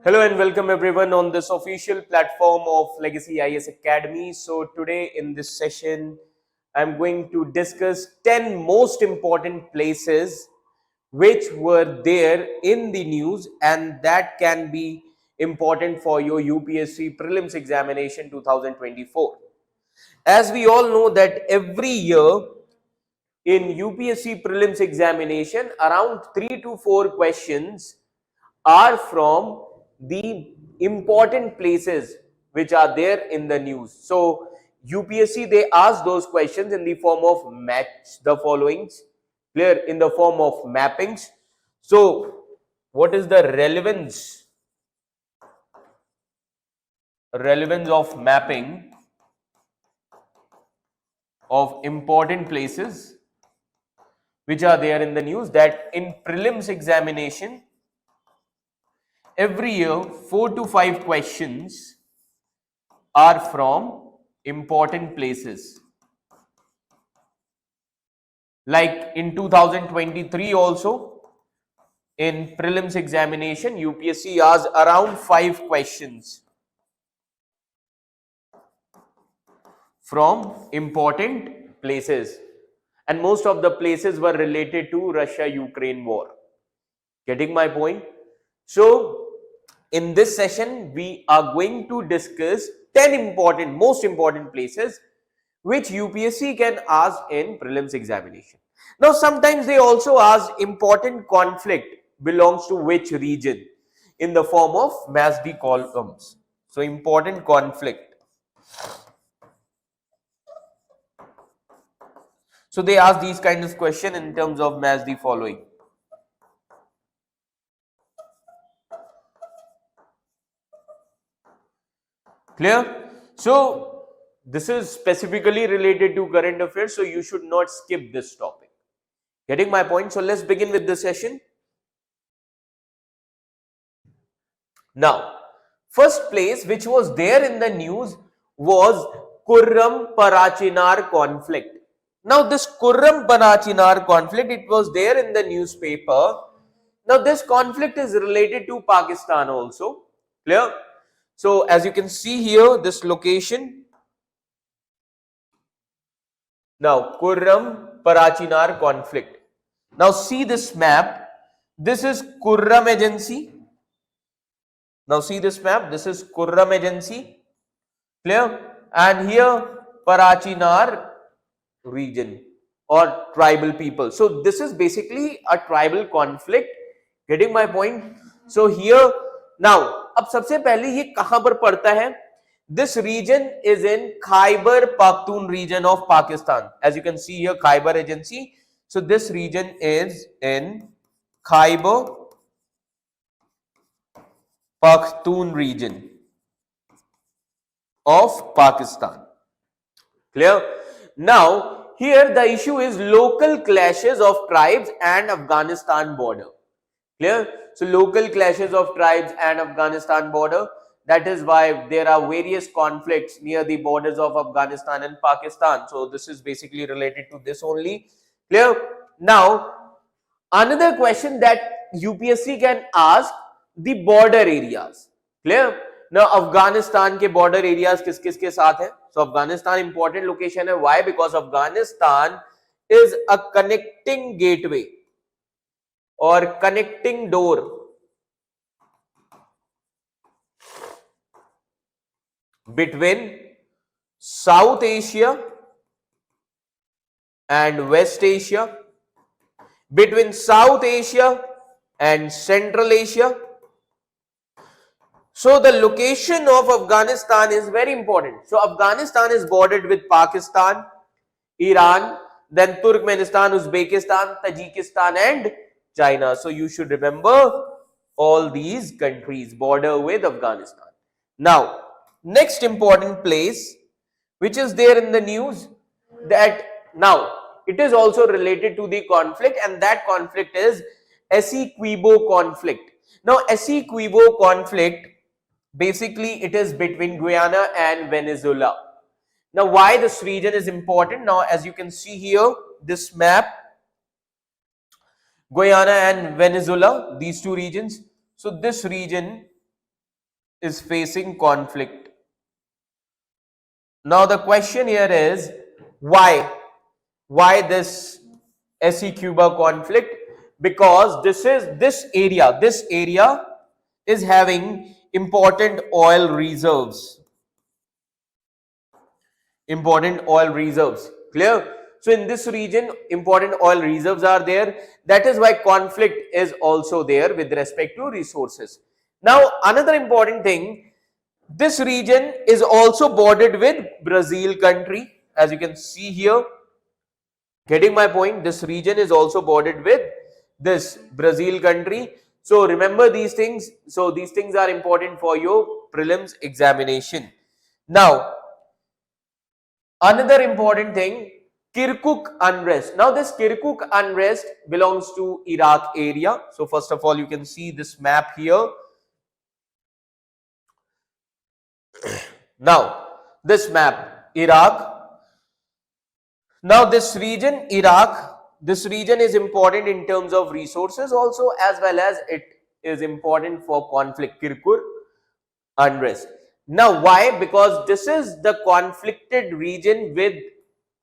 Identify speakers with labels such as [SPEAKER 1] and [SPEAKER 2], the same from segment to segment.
[SPEAKER 1] Hello and welcome everyone on this official platform of Legacy IAS Academy. So today in this session, I'm going to discuss 10 most important places which were there in the news and that can be important for your UPSC Prelims examination 2024. As we all know that every year in UPSC Prelims examination, around 3 to 4 questions are from the important places which are there in the news. So UPSC, they ask those questions in the form of match the followings, clear, in the form of mappings. So what is the relevance of mapping of important places which are there in the news? That in prelims examination every year 4 to 5 questions are from important places. Like in 2023 also, in prelims examination, UPSC asked around 5 questions from important places. And most of the places were related to Russia-Ukraine war. Getting my point? So, in this session, we are going to discuss 10 most important places which UPSC can ask in prelims examination. Now, sometimes they also ask important conflict belongs to which region in the form of MASD columns. So, important conflict. So, they ask these kinds of questions in terms of MASD following. Clear? So, this is specifically related to current affairs, so you should not skip this topic. Getting my point? So, let's begin with the session. Now, first place which was there in the news was Kurram-Parachinar conflict. Now, this Kurram-Parachinar conflict, it was there in the newspaper. Now, this conflict is related to Pakistan also. Clear? So, as you can see here, this location. Now, Kurram-Parachinar conflict. Now, see this map. This is Kurram Agency. Now, see this map. This is Kurram Agency. Clear? And here, Parachinar region or tribal people. So, this is basically a tribal conflict. Getting my point? So, here, now, अब सबसे पहले ये कहां पर पड़ता है? This region is in Khyber Pakhtunkhwa region of Pakistan. As you can see here, Khyber Agency. So, this region is in Khyber Pakhtunkhwa region of Pakistan. Clear? Now, here the issue is local clashes of tribes and Afghanistan border. Clear? So, local clashes of tribes and Afghanistan border. That is why there are various conflicts near the borders of Afghanistan and Pakistan. So, this is basically related to this only. Clear? Now, another question that UPSC can ask, the border areas. Clear? Now, Afghanistan के border areas किस के साथ है? So, Afghanistan important location है. Why? Because Afghanistan is a connecting gateway or connecting door between South Asia and West Asia, between South Asia and Central Asia. So, the location of Afghanistan is very important. So, Afghanistan is bordered with Pakistan, Iran, then Turkmenistan, Uzbekistan, Tajikistan and China. So, you should remember all these countries border with Afghanistan. Now, next important place which is there in the news, that now it is also related to the conflict, and that conflict is Essequibo conflict. Now, Essequibo conflict, basically it is between Guyana and Venezuela. Now, why this region is important? Now, as you can see here, this map, Guyana and Venezuela, these two regions. So, this region is facing conflict. Now the question here is why? Why this SE Cuba conflict? Because this area is having important oil reserves. Important oil reserves. Clear? So in this region, important oil reserves are there. That is why conflict is also there with respect to resources. Now, another important thing, this region is also bordered with Brazil country, as you can see here. Getting my point? This region is also bordered with this Brazil country. So remember these things. So these things are important for your prelims examination. Now, another important thing, Kirkuk unrest. Now this Kirkuk unrest belongs to Iraq area. So first of all, you can see this map here. Now this map, Iraq. Now this region, Iraq, this region is important in terms of resources also, as well as it is important for conflict, Kirkuk unrest. Now why? Because this is the conflicted region with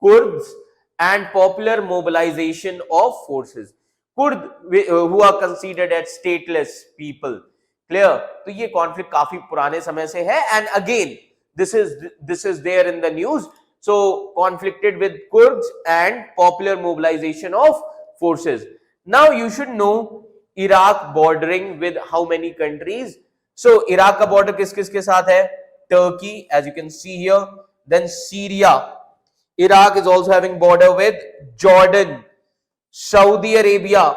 [SPEAKER 1] Kurds and popular mobilization of forces. Kurd who are considered as stateless people. Clear? तो ये conflict काफी पुराने समय से है, and again this is there in the news. So conflicted with Kurds and popular mobilization of forces. Now you should know Iraq bordering with how many countries? So Iraq का border किस किस के साथ है? Turkey, as you can see here. Then Syria. Iraq is also having border with Jordan, Saudi Arabia,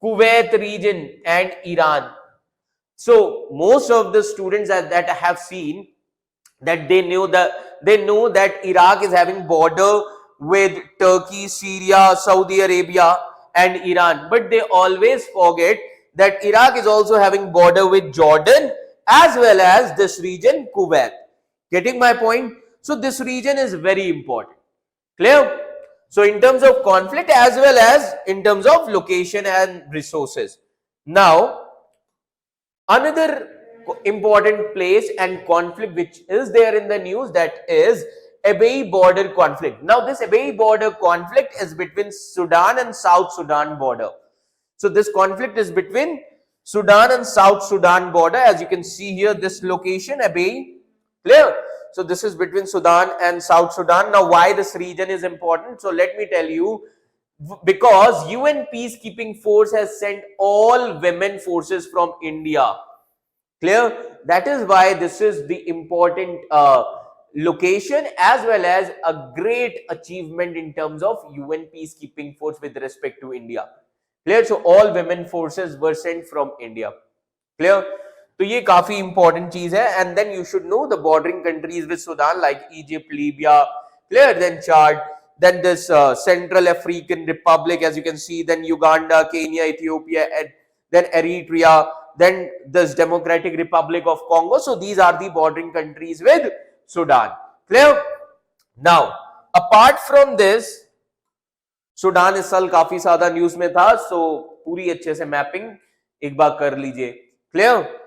[SPEAKER 1] Kuwait region, and Iran. So most of the students that I have seen, that they know that Iraq is having border with Turkey, Syria, Saudi Arabia, and Iran, but they always forget that Iraq is also having border with Jordan as well as this region Kuwait. Getting my point? So this region is very important. Clear? So in terms of conflict as well as in terms of location and resources. Now another important place and conflict which is there in the news, that is Abyei border conflict. Now this Abyei border conflict is between Sudan and South Sudan border. So this conflict is between Sudan and South Sudan border, as you can see here, this location Abyei. Clear? So this is between Sudan and South Sudan. Now why this region is important? So let me tell you, because UN peacekeeping force has sent all women forces from India. Clear? That is why this is the important location as well as a great achievement in terms of UN peacekeeping force with respect to India. Clear? So all women forces were sent from India. Clear? तो ये काफी important चीज है. And then you should know the bordering countries with Sudan like Egypt, Libya, clear? Then Chad, then this Central African Republic, as you can see, then Uganda, Kenya, Ethiopia, and then Eritrea, then this Democratic Republic of Congo. So these are the bordering countries with Sudan. Clear? Now, apart from this, Sudan इस साल काफी ज्यादा news में था, सो पूरी अच्छे से mapping एक बार कर लीजिए. Clear?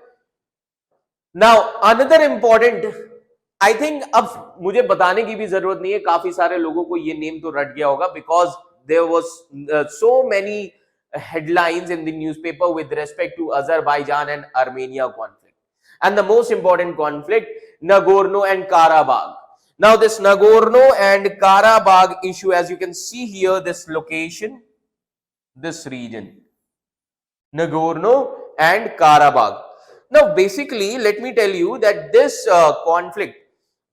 [SPEAKER 1] Now another important, I think अब मुझे बताने की भी जरूरत नहीं है, काफी सारे लोगों को ये नेम तो रट गया होगा, because there was so many headlines in the newspaper with respect to Azerbaijan and Armenia conflict, and the most important conflict, Nagorno and Karabakh. Now this Nagorno and Karabakh issue, as you can see here, this location, this region, Nagorno and Karabakh. Now basically let me tell you that this conflict,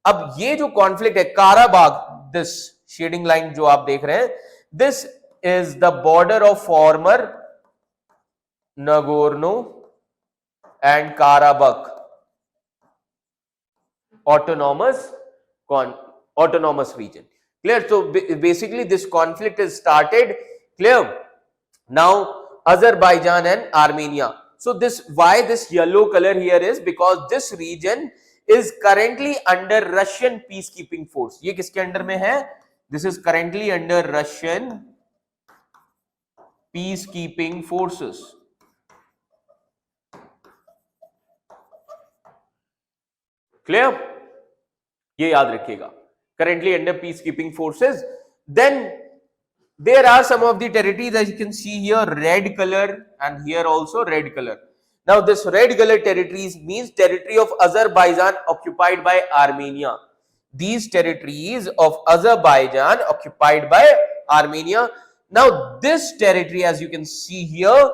[SPEAKER 1] अब ये जो conflict है Karabakh, this shading line जो आप देख रहे हैं, this is the border of former Nagorno and Karabakh autonomous region. Clear? So basically this conflict is started. Clear? Now Azerbaijan and Armenia. So this, why this yellow color here is because this region is currently under Russian peacekeeping force. ये किसके under में है? This is currently under Russian peacekeeping forces. Clear? ये याद रखिएगा. Currently under peacekeeping forces. Then there are some of the territories, as you can see here, red color, and here also red color. Now this red color territories means territory of Azerbaijan occupied by Armenia. These territories of Azerbaijan occupied by Armenia. Now this territory, as you can see here,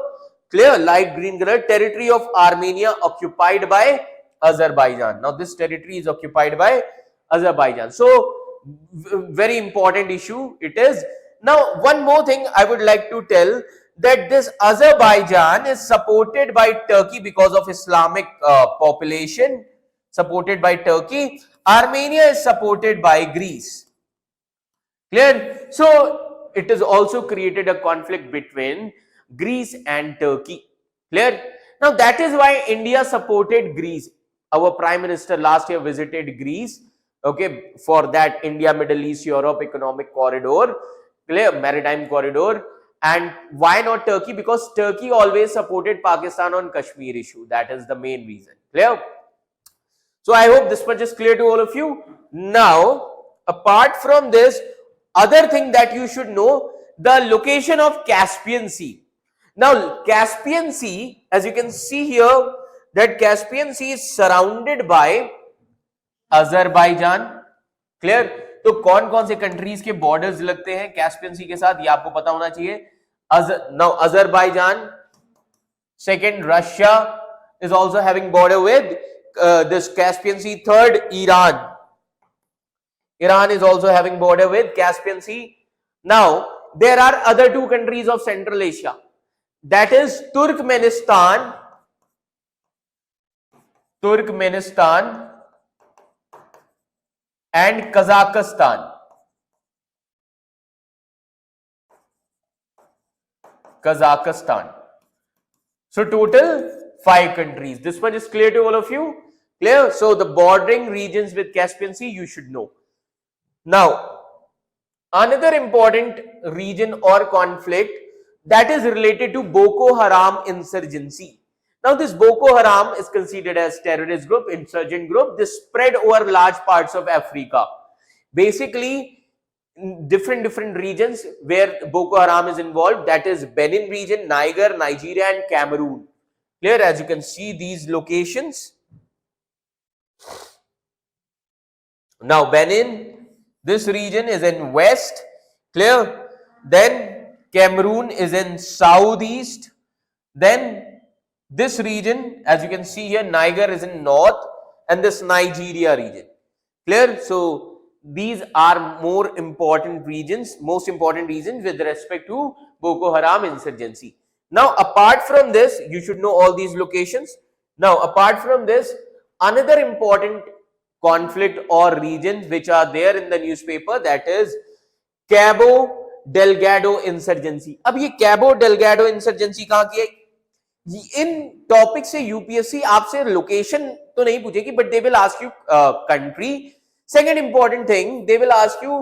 [SPEAKER 1] clear, light green color, territory of Armenia occupied by Azerbaijan. Now this territory is occupied by Azerbaijan. So very important issue it is. Now one more thing I would like to tell, that this Azerbaijan is supported by Turkey because of Islamic population, supported by Turkey. Armenia is supported by Greece. Clear? So it has also created a conflict between Greece and Turkey. Clear? Now that is why India supported Greece. Our Prime Minister last year visited Greece, okay, for that India, Middle East, Europe economic corridor, clear, maritime corridor. And why not Turkey? Because Turkey always supported Pakistan on Kashmir issue. That is the main reason. Clear? So I hope this much is clear to all of you. Now, apart from this, other thing that you should know, the location of Caspian Sea. Now, Caspian Sea, as you can see here, that Caspian Sea is surrounded by Azerbaijan. Clear? तो कौन कौन से countries के borders लगते हैं Caspian सी के साथ, ये आपको पता होना चाहिए. Now Azerbaijan, second Russia is also having border with this Caspian Sea. Third, Iran is also having border with Caspian Sea. Now there are other two countries of Central Asia, that is Turkmenistan and Kazakhstan. So total 5 countries. This one is clear to all of you? Clear? So the bordering regions with Caspian Sea you should know. Now, another important region or conflict that is related to Boko Haram insurgency. Now this Boko Haram is considered as terrorist group, insurgent group. This spread over large parts of Africa. Basically, different regions where Boko Haram is involved, that is Benin region, Niger, Nigeria and Cameroon. Clear? As you can see these locations. Now Benin, this region is in west. Clear? Then Cameroon is in southeast. Then this region, as you can see here, Niger is in north, and this Nigeria region. Clear? So these are more important regions, most important regions with respect to Boko Haram insurgency. Now apart from this, you should know all these locations. Now apart from this, another important conflict or regions which are there in the newspaper, that is Cabo Delgado insurgency. अब ये Cabo Delgado insurgency कहाँ की है? इन topic से UPSC आपसे location तो नहीं पूछेगी, but they will ask you country. Second important thing, they will ask you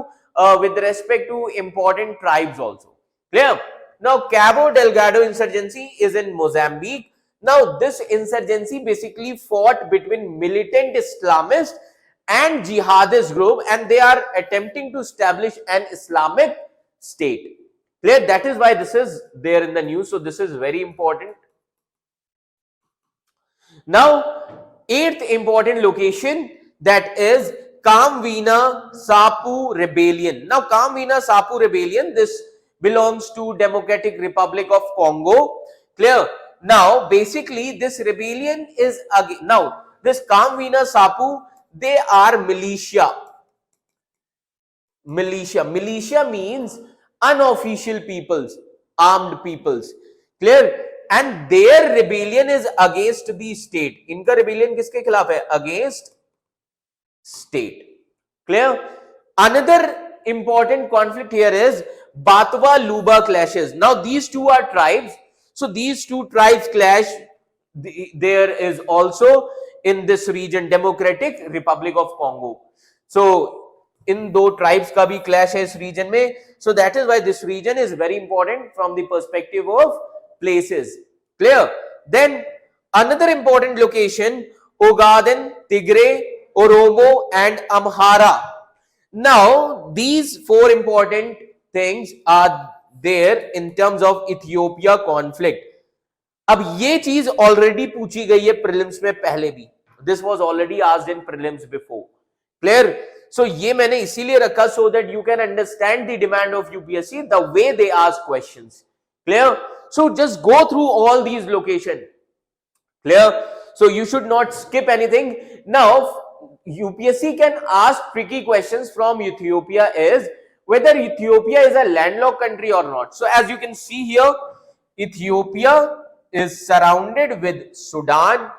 [SPEAKER 1] with respect to important tribes also. Clear? Now Cabo Delgado insurgency is in Mozambique. Now this insurgency basically fought between militant Islamist and jihadist group, and they are attempting to establish an Islamic state. Clear? That is why this is there in the news. So this is very important. Now, 8th important location, that is Kamvina Sapu rebellion. Now, Kamvina Sapu rebellion, this belongs to Democratic Republic of Congo. Clear? Now, basically, this rebellion is again. Now, this Kamvina Sapu, they are militia. Militia means unofficial peoples, armed peoples. Clear? And their rebellion is against the state. इनका rebellion किसके खिलाफ है? Against state. Clear? Another important conflict here is Batwa Luba clashes. Now these two are tribes. So these two tribes clash. There is also in this region Democratic Republic of Congo. So इन दो tribes का भी clash है इस region में. So that is why this region is very important from the perspective of places. Clear? Then another important location, Ogaden, Tigray, Oromo, and Amhara. Now, these four important things are there in terms of Ethiopia conflict. अब ये चीज already पूछी गई है prelims में पहले भी. This was already asked in prelims before. Clear? So ये मैंने इसीलिए रखा so that you can understand the demand of UPSC the way they ask questions. Clear? So just go through all these location. Clear? So you should not skip anything. Now, UPSC can ask tricky questions from Ethiopia is whether Ethiopia is a landlocked country or not. So as you can see here, Ethiopia is surrounded with Sudan,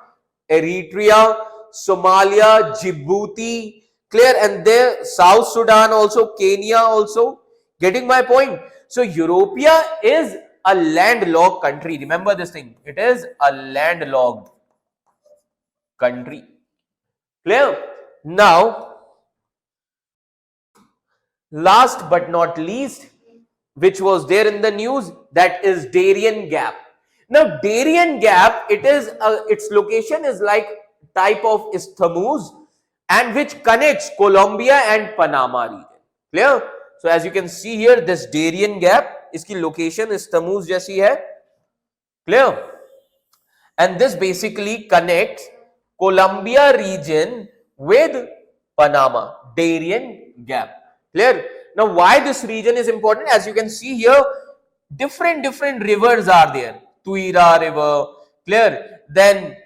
[SPEAKER 1] Eritrea, Somalia, Djibouti, clear, and there South Sudan also, Kenya also. Getting my point? So Ethiopia is a landlocked country. Remember this thing. It is a landlocked country. Clear? Now, last but not least, which was there in the news, that is Darien Gap. Now, Darien Gap, its location is like type of isthmus and which connects Colombia and Panama region. Clear? So as you can see here, this Darien Gap, इसकी location isthmus जैसी है. Clear? And this basically connects Colombia region with Panama. Darien Gap. Clear? Now why this region is important? As you can see here, different rivers are there. Tuira river, clear? Then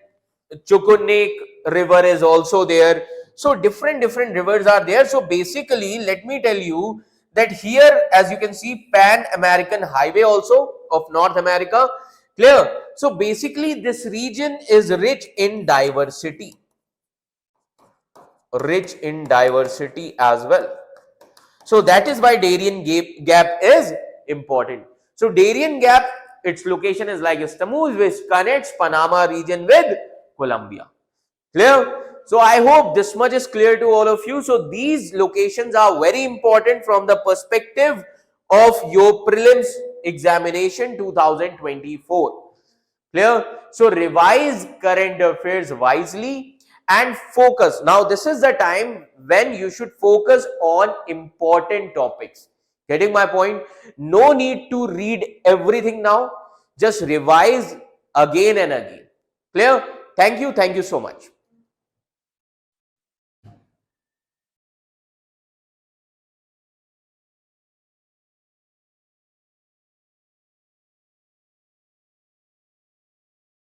[SPEAKER 1] Chukunek river is also there. So different rivers are there. So basically, let me tell you that here, as you can see, Pan American Highway also of North America. Clear? So basically, this region is rich in diversity. Rich in diversity as well. So that is why Darien Gap is important. So Darien Gap, its location is like isthmus which connects Panama region with Colombia. Clear? So I hope this much is clear to all of you. So these locations are very important from the perspective of your prelims examination 2024. Clear? So revise current affairs wisely and focus. Now this is the time when you should focus on important topics. Getting my point? No need to read everything now. Just revise again and again. Clear? Thank you so much.